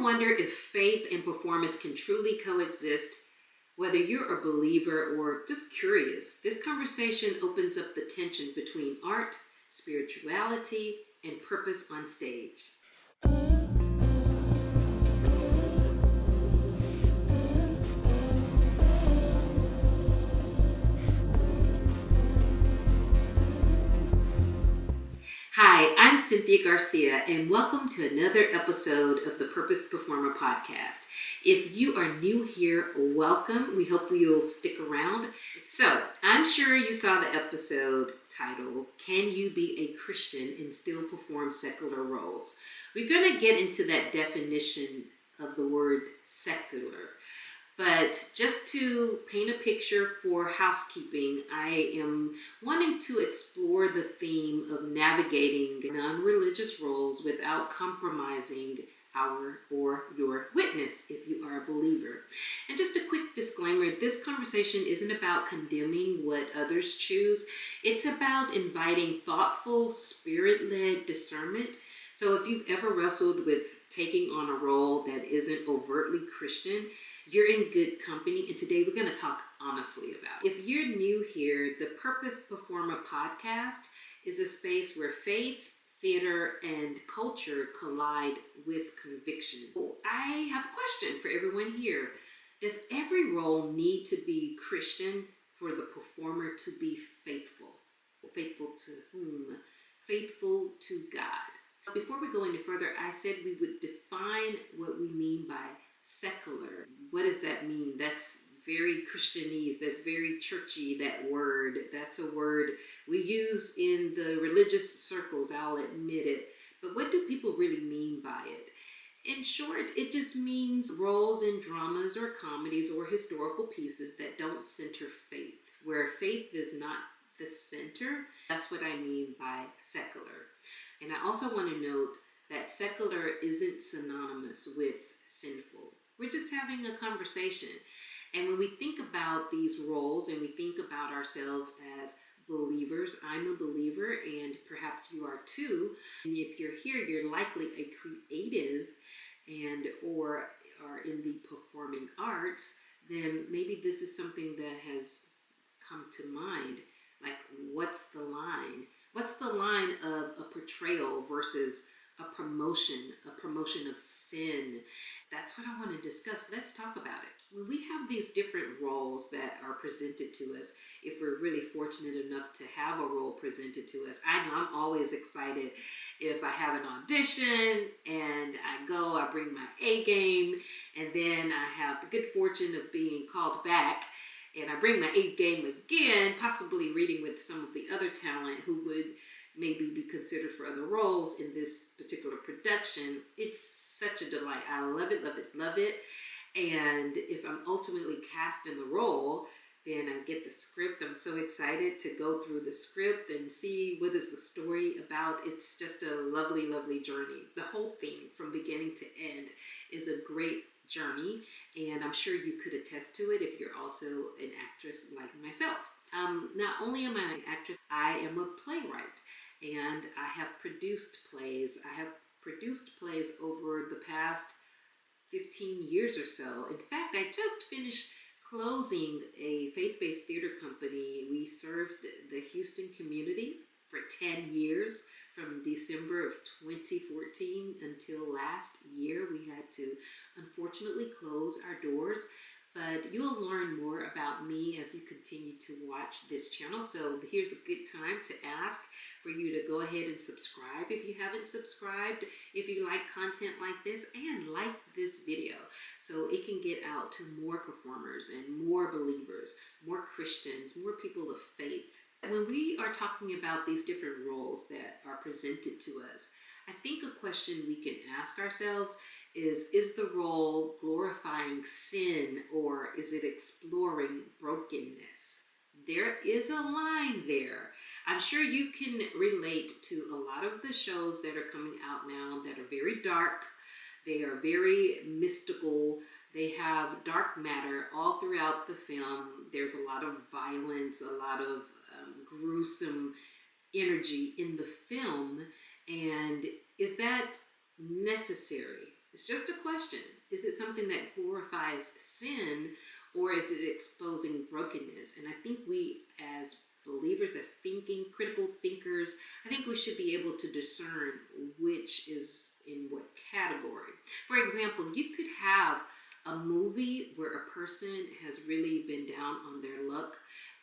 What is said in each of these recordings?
wonder if faith and performance can truly coexist? Whether you're a believer or just curious, this conversation opens up the tension between art, spirituality, and purpose on stage. Hi, I'm Cynthia Garcia, and welcome to another episode of the Purpose Performer Podcast. If you are new here, welcome. We hope you'll stick around. So, I'm sure you saw the episode titled, Can You Be a Christian and Still Perform Secular Roles? We're going to get into that definition of the word secular. But just to paint a picture for housekeeping, I am wanting to explore the theme of navigating non-religious roles without compromising our or your witness if you are a believer. And just a quick disclaimer, this conversation isn't about condemning what others choose. It's about inviting thoughtful, spirit-led discernment. So if you've ever wrestled with taking on a role that isn't overtly Christian, you're in good company, and today we're going to talk honestly about it. If you're new here, the Purpose Performer Podcast is a space where faith, theater, and culture collide with conviction. I have a question for everyone here. Does every role need to be Christian for the performer to be faithful? Faithful to whom? Faithful to God. Before we go any further, I said we would define what we mean by secular. What does that mean? That's very Christianese. That's very churchy, that word. That's a word we use in the religious circles, I'll admit it. But what do people really mean by it? In short, it just means roles in dramas or comedies or historical pieces that don't center faith, where faith is not the center. That's what I mean by secular. And I also want to note that secular isn't synonymous with sinful. We're just having a conversation. And when we think about these roles and we think about ourselves as believers, I'm a believer and perhaps you are too. And if you're here, you're likely a creative and or are in the performing arts, then maybe this is something that has come to mind. Like, what's the line? What's the line of a portrayal versus a promotion of sin? That's what I want to discuss. Let's talk about it. When we have these different roles that are presented to us, if we're really fortunate enough to have a role presented to us, I know I'm always excited if I have an audition and I bring my A game, and then I have the good fortune of being called back and I bring my A game again, possibly reading with some of the other talent who would maybe be considered for other roles in this particular production. It's such a delight. I love it, love it, love it. And if I'm ultimately cast in the role, then I get the script. I'm so excited to go through the script and see what is the story about. It's just a lovely, lovely journey. The whole thing from beginning to end is a great journey, and I'm sure you could attest to it if you're also an actress like myself. Not only am I an actress, I am a playwright. And I have produced plays. I have produced plays over the past 15 years or so. In fact, I just finished closing a faith-based theater company. We served the Houston community for 10 years, from December of 2014 until last year. We had to unfortunately close our doors. But you'll learn more about me as you continue to watch this channel. So here's a good time to ask for you to go ahead and subscribe if you haven't subscribed, if you like content like this, and like this video so it can get out to more performers and more believers, more Christians, more people of faith. When we are talking about these different roles that are presented to us, I think a question we can ask ourselves is the role glorifying sin, or is it exploring brokenness? There is a line there. I'm sure you can relate to a lot of the shows that are coming out now that are very dark. They are very mystical. They have dark matter all throughout the film. There's a lot of violence, a lot of gruesome energy in the film. And is that necessary? It's just a question. Is it something that glorifies sin, or is it exposing brokenness? And I think we, as believers, as critical thinkers, I think we should be able to discern which is in what category. For example, you could have a movie where a person has really been down on their luck,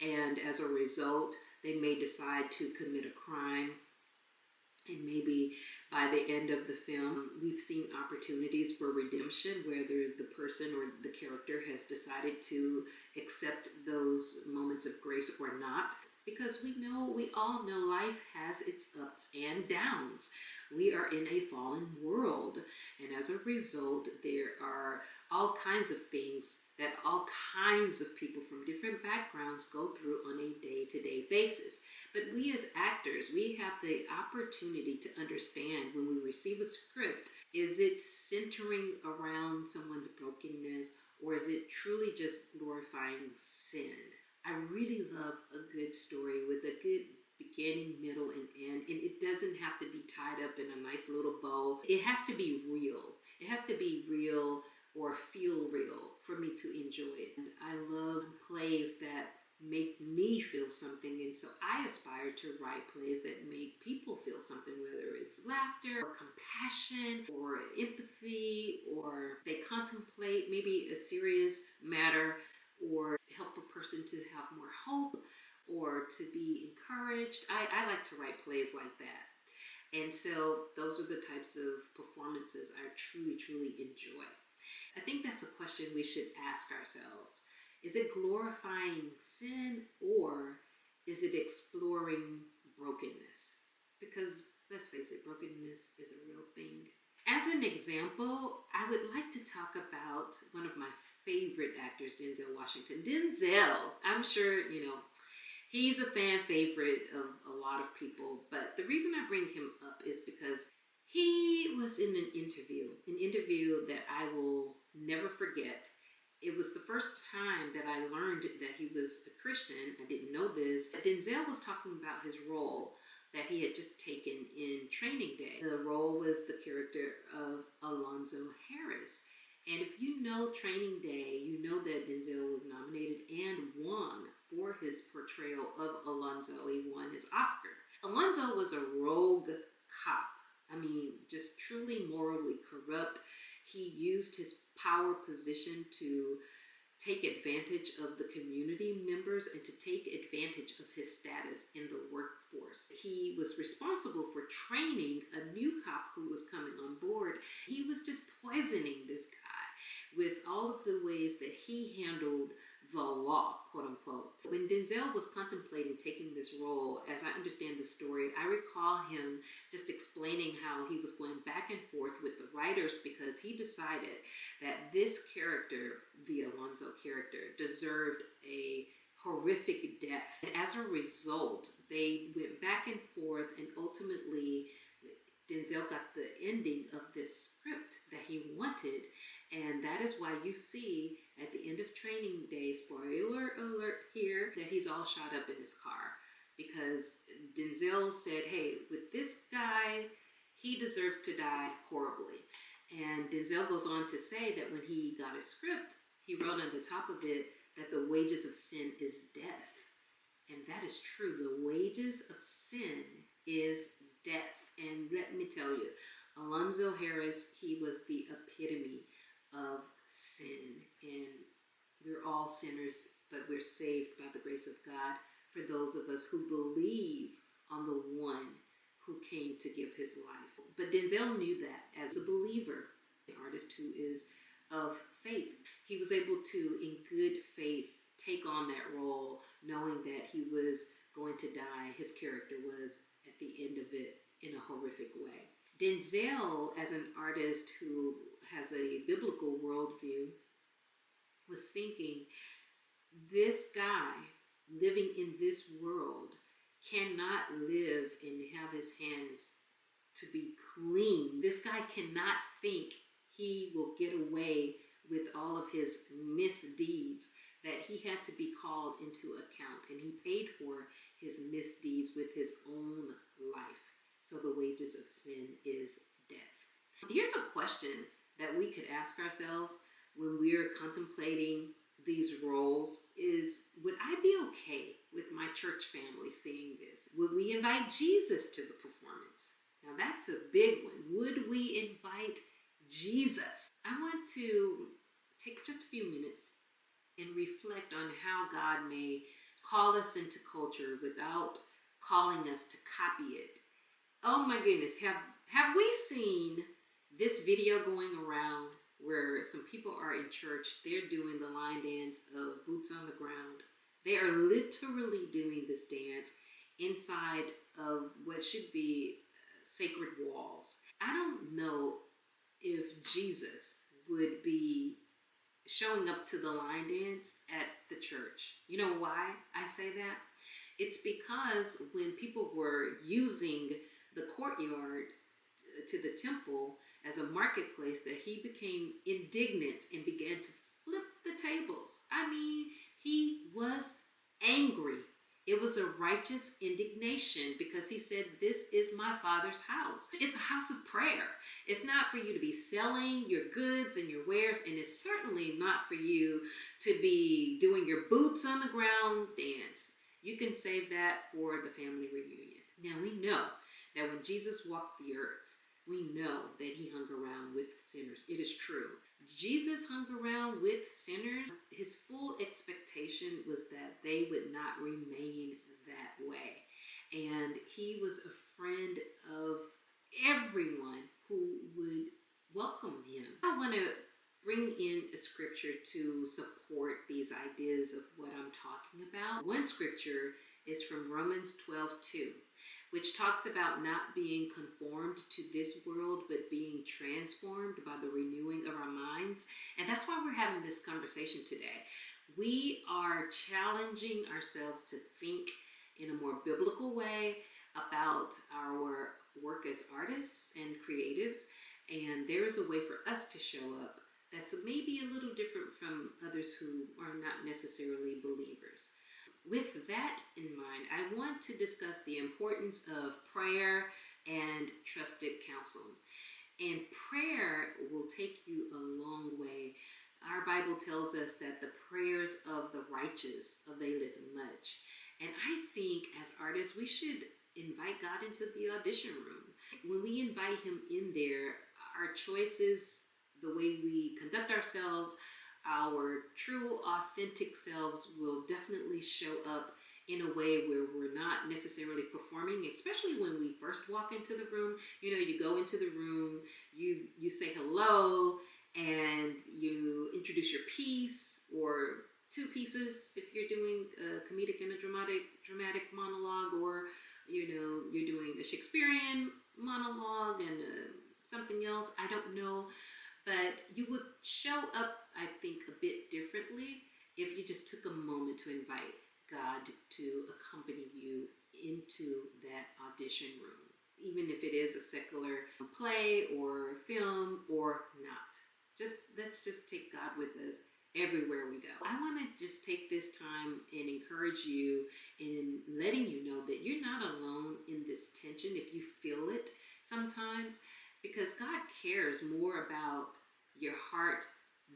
and as a result, they may decide to commit a crime. And maybe by the end of the film, we've seen opportunities for redemption, whether the person or the character has decided to accept those moments of grace or not. Because we all know life has its ups and downs. We are in a fallen world. And as a result, there are all kinds of things that all kinds of people from different backgrounds go through on a day-to-day basis. But we as actors, we have the opportunity to understand when we receive a script, is it centering around someone's brokenness, or is it truly just glorifying sin? I really love a good story with a good beginning, middle, and end. And it doesn't have to be tied up in a nice little bow. It has to be real. It has to be real or feel real for me to enjoy it. And I love plays that make me feel something, and so I aspire to write plays that make people feel something, whether it's laughter or compassion or empathy, or they contemplate maybe a serious matter, or help a person to have more hope or to be encouraged. I like to write plays like that. And so those are the types of performances I truly enjoy. I think that's a question we should ask ourselves. Is it glorifying sin, or is it exploring brokenness? Because let's face it, brokenness is a real thing. As an example, I would like to talk about one of my favorite actors, Denzel Washington. Denzel, I'm sure, he's a fan favorite of a lot of people, but the reason I bring him up is because he was in an interview that I will never forget. It was the first time that I learned that he was a Christian. I didn't know this. Denzel was talking about his role that he had just taken in Training Day. The role was the character of Alonzo Harris. And if you know Training Day, you know that Denzel was nominated and won for his portrayal of Alonzo. He won his Oscar. Alonzo was a rogue cop. I mean, just truly morally corrupt. He used his power position to take advantage of the community members and to take advantage of his status in the workforce. He was responsible for training a new cop who was coming on board. He was just poisoning this guy with all of the ways that he handled the law, quote unquote. When Denzel was contemplating taking this role, as I understand the story, I recall him just explaining how he was going back and forth with the writers because he decided that this character, the Alonzo character, deserved a horrific death. And as a result, they went back and forth, and ultimately Denzel got the ending of this script that he wanted. And that is why you see at the end of Training Day, spoiler alert here, that he's all shot up in his car. Because Denzel said, hey, with this guy, he deserves to die horribly. And Denzel goes on to say that when he got a script, he wrote on the top of it that the wages of sin is death. And that is true. The wages of sin is death. And let me tell you, Alonzo Harris, he was the epitome of sin. And we're all sinners, but we're saved by the grace of God for those of us who believe on the one who came to give his life. But Denzel knew that as a believer, the artist who is of faith, he was able to, in good faith, take on that role, knowing that he was going to die. His character was at the end of it in a horrific way. Denzel, as an artist who has a biblical worldview, was thinking, this guy living in this world cannot live and have his hands to be clean. This guy cannot think he will get away with all of his misdeeds, that he had to be called into account, and he paid for his misdeeds with his own life. So the wages of sin is death. Here's a question that we could ask ourselves when we're contemplating these roles is, would I be okay with my church family seeing this? Would we invite Jesus to the performance? Now that's a big one. Would we invite Jesus? I want to take just a few minutes and reflect on how God may call us into culture without calling us to copy it. Oh my goodness, have we seen this video going around where some people are in church, they're doing the line dance of boots on the ground. They are literally doing this dance inside of what should be sacred walls. I don't know if Jesus would be showing up to the line dance at the church. You know why I say that? It's because when people were using the courtyard to the temple as a marketplace, that he became indignant and began to flip the tables. I mean, he was angry. It was a righteous indignation because he said, this is my Father's house. It's a house of prayer. It's not for you to be selling your goods and your wares, and it's certainly not for you to be doing your boots on the ground dance. You can save that for the family reunion. Now we know that when Jesus walked the earth, we know that he hung around with sinners. It is true. Jesus hung around with sinners. His full expectation was that they would not remain that way. And he was a friend of everyone who would welcome him. I want to bring in a scripture to support these ideas of what I'm talking about. One scripture is from Romans 12:2. Which talks about not being conformed to this world, but being transformed by the renewing of our minds. And that's why we're having this conversation today. We are challenging ourselves to think in a more biblical way about our work as artists and creatives. And there is a way for us to show up that's maybe a little different from others who are not necessarily believers. With that in mind, I want to discuss the importance of prayer and trusted counsel. And prayer will take you a long way. Our Bible tells us that the prayers of the righteous availeth much. And I think as artists, we should invite God into the audition room. When we invite him in there, our choices, the way we conduct ourselves, our true, authentic selves will definitely show up in a way where we're not necessarily performing, especially when we first walk into the room. You know, you go into the room, you say hello, and you introduce your piece or two pieces if you're doing a comedic and a dramatic monologue, or you know, you're doing a Shakespearean monologue and something else. I don't know. But you would show up, I think, a bit differently if you just took a moment to invite God to accompany you into that audition room, even if it is a secular play or film or not. Let's just take God with us everywhere we go. I want to just take this time and encourage you in letting you know that you're not alone in this tension if you feel it sometimes. Because God cares more about your heart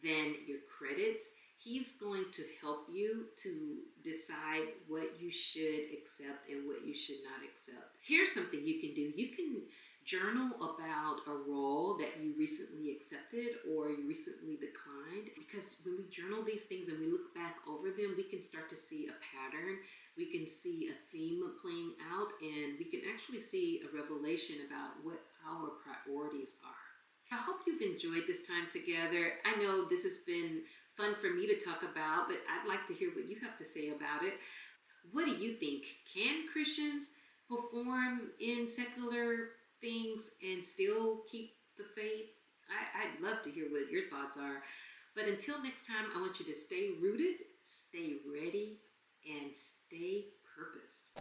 than your credits. He's going to help you to decide what you should accept and what you should not accept. Here's something you can do. You can journal about a role that you recently accepted or you recently declined. Because when we journal these things and we look back over them, we can start to see a pattern. We can see a theme playing out, and we can actually see a revelation about what our priorities are. I hope you've enjoyed this time together. I know this has been fun for me to talk about, but I'd like to hear what you have to say about it. What do you think? Can Christians perform in secular things and still keep the faith? I'd love to hear what your thoughts are. But until next time, I want you to stay rooted, stay ready, and stay purposed.